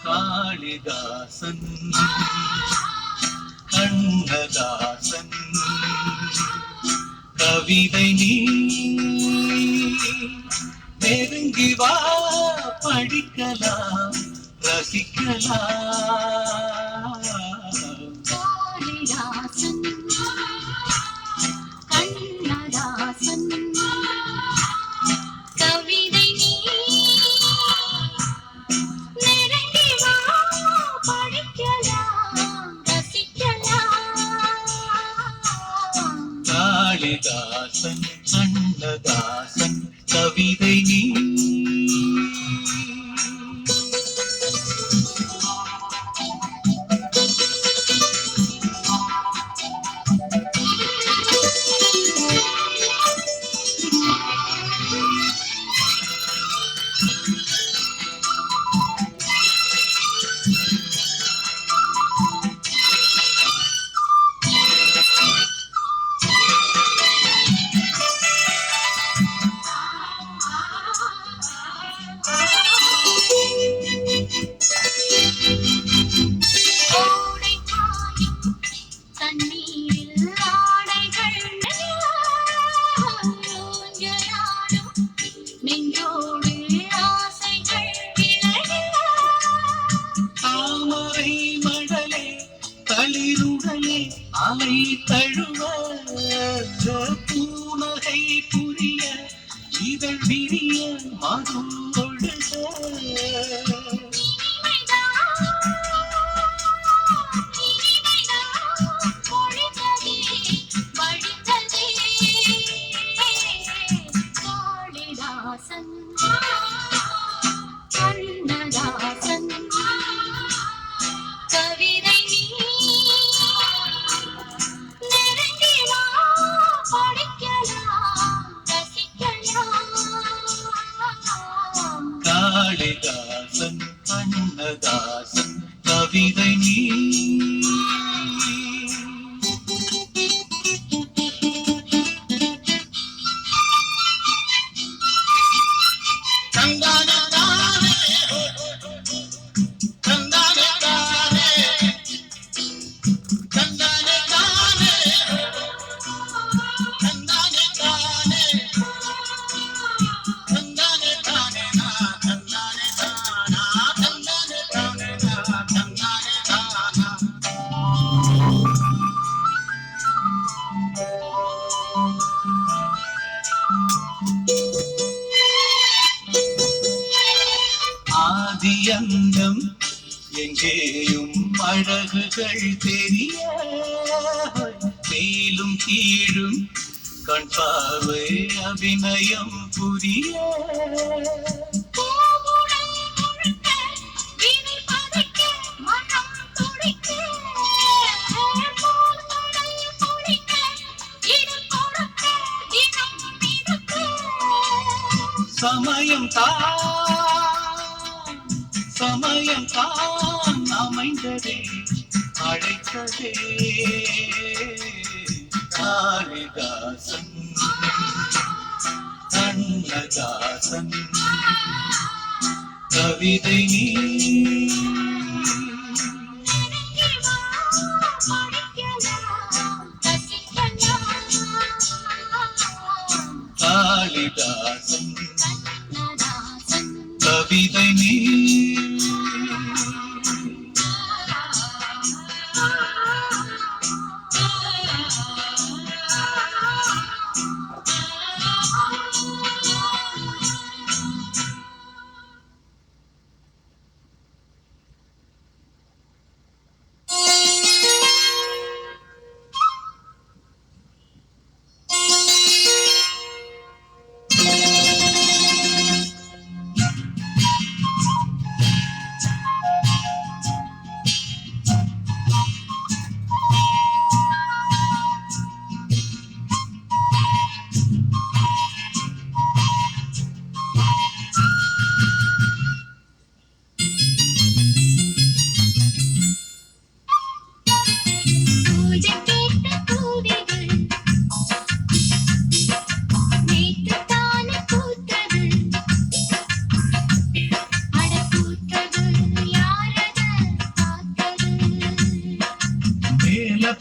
காளிதாசன் கண்ணதாசன் கவிதை நீ நெருங்கி வா படிக்கலாம் ரசிக்கலாம். காளிதாசன் கண்ணதாசன் கவிதை நீ நெருங்கி வா படிக்கலாம் ரசிக்கலாம். காளிதாசன் கண்ணதாசன் கவிதை நீ அலை தழுவ பூனகை புரிய இதழ் விரிய மது ஒழுக காளிதாசன் கண்ணதாசன் கவிதை நீ நெருங்கி வா படிக்கலாம் ரசிக்கலாம். காளிதாசன் கண்ணதாசன் கவிதை நீ ஆதியங்கம் எங்கேயும் அழகுகள் தெரிய மேலும் கீழும் கண் பார்வை அபிநயம் புரிய சமயம் தான் அமைந்ததே அழைத்ததே. காளிதாசன் கண்ணதாசன் கவிதை நீ காளிதாசன் கவிதை நீ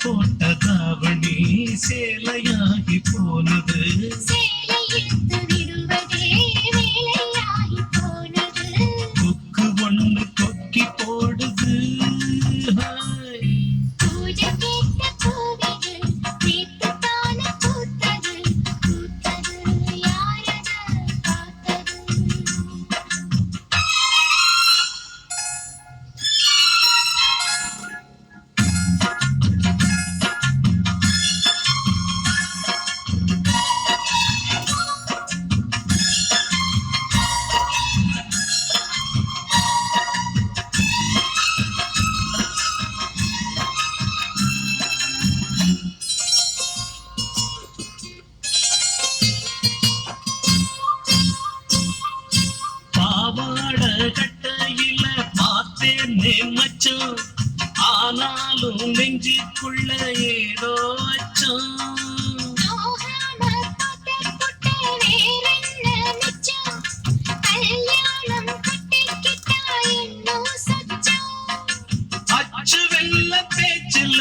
போட்ட தாவணி சேலையாகி போனது. சேலை இழுத்து விடுவதே வேலையாகி போனது. கொக்கு ஒண்ணு கொக்கி போடுது. ஹாய். பூஜை கேட்ட பூவிது நேத்துத்தான பூத்தது. பூத்தது யாரது பார்த்தது? பாவாட கட்டையில பார்த்தேனே மச்சான், ஆனாலும் நெஞ்சுக்குள்ள ஏதோ அச்சம். நோகாம பார்த்து புட்டு வேறென்ன மிச்சம்? கல்யாணம் கட்டிக்கிட்டா இன்னும் சொச்சம். அச்சு வெள்ள பேச்சுல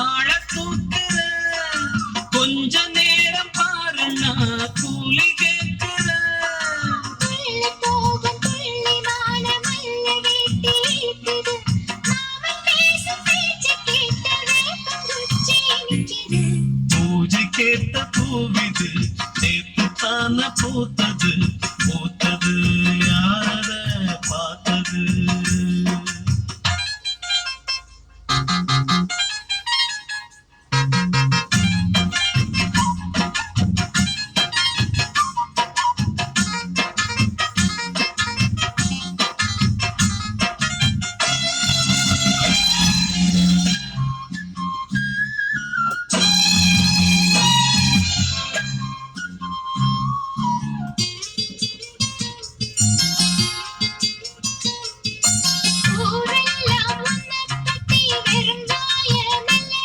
ஆழ தூக்குற, கொஞ்ச நேரம் பாருன்னா கூலி கேட்கிற. துள்ளி போகும் துள்ளிமான மல்ல வேட்டி இருக்குது. மாமன் பேசும் பேச்சு கேட்டு வேப்பங்குச்சி நிக்குது. பூஜை கேட்ட பூவிது நேத்து தான பூத்தது. பூத்தது யார பார்த்தது? ஊரெல்லாம் உன்னைப் பத்தி வெறுங்காயமில்ல.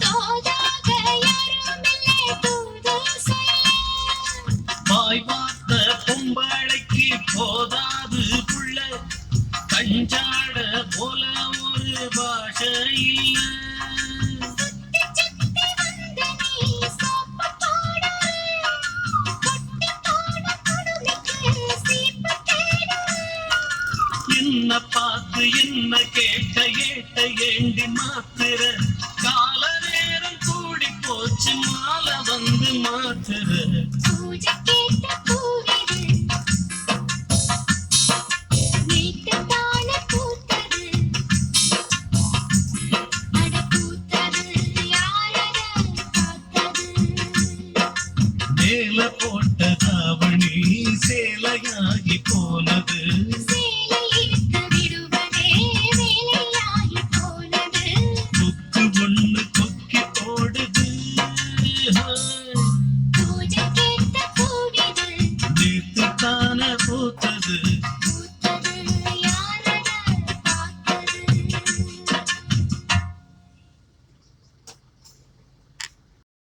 தோதாக யாருமில்லை தூது சொல்ல. வாய் பார்த்த பொம்பளைக்கு போதாது புள்ள, கஞ்சாட போல ஒரு பாஷை இல்ல. சுத்தி வந்து நீ சோப்பு போடு. கொட்டி போன குடுமிக்கு சீப்பு தேடு. என்ன பார்த்து என்ன கேட்ட ஏட்ட ஏண்டி மாத்துற? கால நேரம் கூடி போச்சு மாலை வந்து மாத்துற. பூஜை கேட்ட பூவிது நேத்துத்தான பூத்தது. அட பூத்தது யாரது பார்த்தது? மேல போட்ட தாவணி சேலையாகி போனது.